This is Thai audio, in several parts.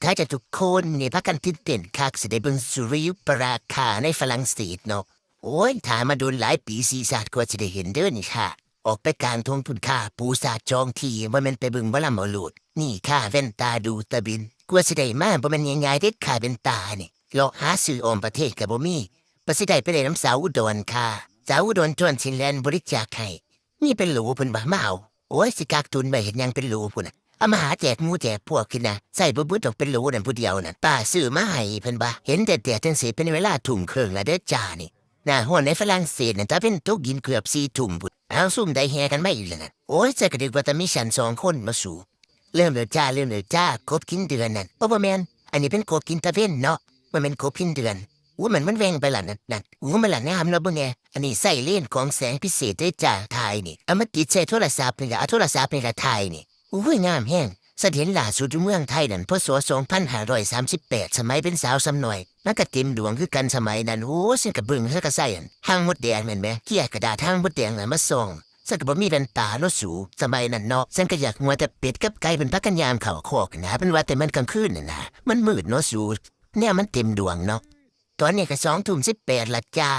ถ้าจะทุกคนนี่พักกันตื่นเต้นคักสิได้เบิ่งสุริยุปราคาในฝรั่งเศสเนาะโอ้ยถ่ายมาโดนหลายปีซีซาดกว่าจะได้เห็นเด้อนี่ค่ะออกไปกลางทงทุนค่าปูซาดจองทีว่ามันไปเบิ่งบ่ลำเอาโลดนี่ค่าแว่นตาดูตะบินกว่าสิได้มาบ่แม่นง่ายๆเด็ดค่าแว่นตานี่เลาะหาซื้อออมประเทศก็บ่มีบ่สิได้ไปได้น้ำสาวอุดรค่ะสาวอุดรชวนชินแลนด์บริจาคให้นี่เป็นหลูเพิ่นบ่มาเอาโอ้ยสิกักตุนไว้เฮ็ดหยังเป็นหลูพุ่นน่ะ เอามาหาแจกหมูแจกพวกขึ้นนะใส่บ่เบิดดอกเป็นโหลนั่นผู้เดียวนั่นป้าซื้อมาให้เพิ่นบ่เห็นแต่จังสิเป็นเวลาทุ่มครึ่งแล้วเด้อจ้านี่น่ะฮ้อนในฝรั่งเศสนั่นถ้าเป็นตกดินเกือบ4 ทุ่มพุ่นเอาซุ่มได้แห่กันมาอีกแล้วนั่นโอ้ยจะกระดึกว่าแต่มีฉัน2 คนมาสู่เริ่มแล้วจ้ากบกินเดือนนั่นบ่แม่นอันนี้เป็นกบกินตะเว้นเนาะมันเป็นกบกินเดือนอู้มันแว่งไปล่ะนั่นอู้มันล่ะงามเนาะเบิ่งแหน่อันนี้ใส่เลนส์ของแสงพิเศษได้จ้าถ่ายนี่เอามาติดใส่โทรศัพท์นี่ล่ะเอาโทรศัพท์นี่ล่ะถ่ายนี่อุ้ยงามแฮง เสถียรล่าสุดอยู่เมืองไทยนั่นพศ2538สมัยเป็นสาวสำหน่อยมันก็เต็มดวงคือกันสมัยนั้นโอ้ฉันก็เบิ่งฉันก็ใส่อั่นหางมดแดงแม่นแหมเกลี่ยกระดาษหางมดแดงน่ะมาส่องฉันก็บ่มีแว่นตาเนาะสูสมัยนั้นเนาะฉันก็อยากงัวแต่เป็ดกับไก่เป็นพักกันยามเข้าคอกนะเป็นว่าแต่มันกลางคืนน่ะนะมันมืดเนาะสูเนี่ยมันเต็มดวงเนาะตอนนี้ก็20:18ละจ้า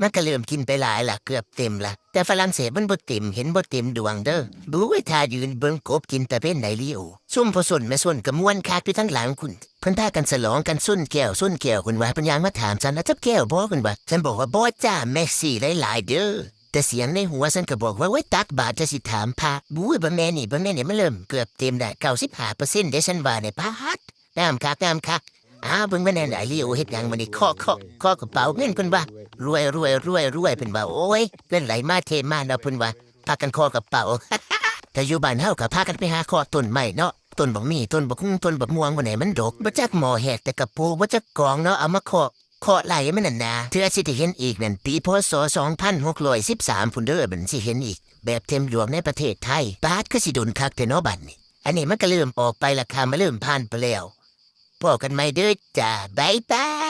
มันก็เริ่มกินไปหลายละเกือบเต็มละแต่ฝรั่งเศสมันบ่เต็มเห็นบ่เต็มดวงเด้อดูไว้ท่ายืนเบิ่งกบกินตะเว้นไหนลิโอซุ่มพอส่วนแม่ส่วนก็ม่วนคักอยู่ทั้งหลังคุณเพิ่นพากันฉลองกันส้นแก้วคุณว่าเพิ่นย่างมาถามฉันแล้วจับแก้วบ่คุณว่าฉันบอกว่าบ่จ้าแม็กซี่หลายๆเด้อแต่เสียงในหัวฉันก็บอกว่าไว้ตักบาตรจะสิถามพระบุ้ยบ่แม่นนี่มันเริ่มเกือบเต็มได้95%เด้ฉันว่าเนี่ยพาดน้ำคักเบิ่งว่าแน่ไหนลิโอเฮ็ดหยังมื้อนี้เคาะกระเป๋าเงินเพิ่นว่ารวยเพิ่นว่าโอ้ยเงินไหลมาเทมาเนาะเพิ่นว่าพากันเคาะกระเป๋า แต่อยู่บ้านเฮาก็พากันไปหาเคาะต้นไม้เนาะต้นบักมีต้นบักฮุ่งต้นบักม่วงบ่ไหนมันดกบ่จักหม้อแหกแต่กระปูบ่จักกองเนาะเอามาเคาะไหลมันนั่นนะเทื่อสิได้เห็นอีกนั่นปีพศ2613พุ่นเด้อบัดสิเห็นอีกแบบเต็มดวงในประเทศไทยบาดคือสิโดนคักแต่เนาะบัดนี้อันนี้มันก็เริ่มออกไปราคามาเริ่มผ่านไปแล้วพบกันใหม่เด้อจ้าบ๊ายบาย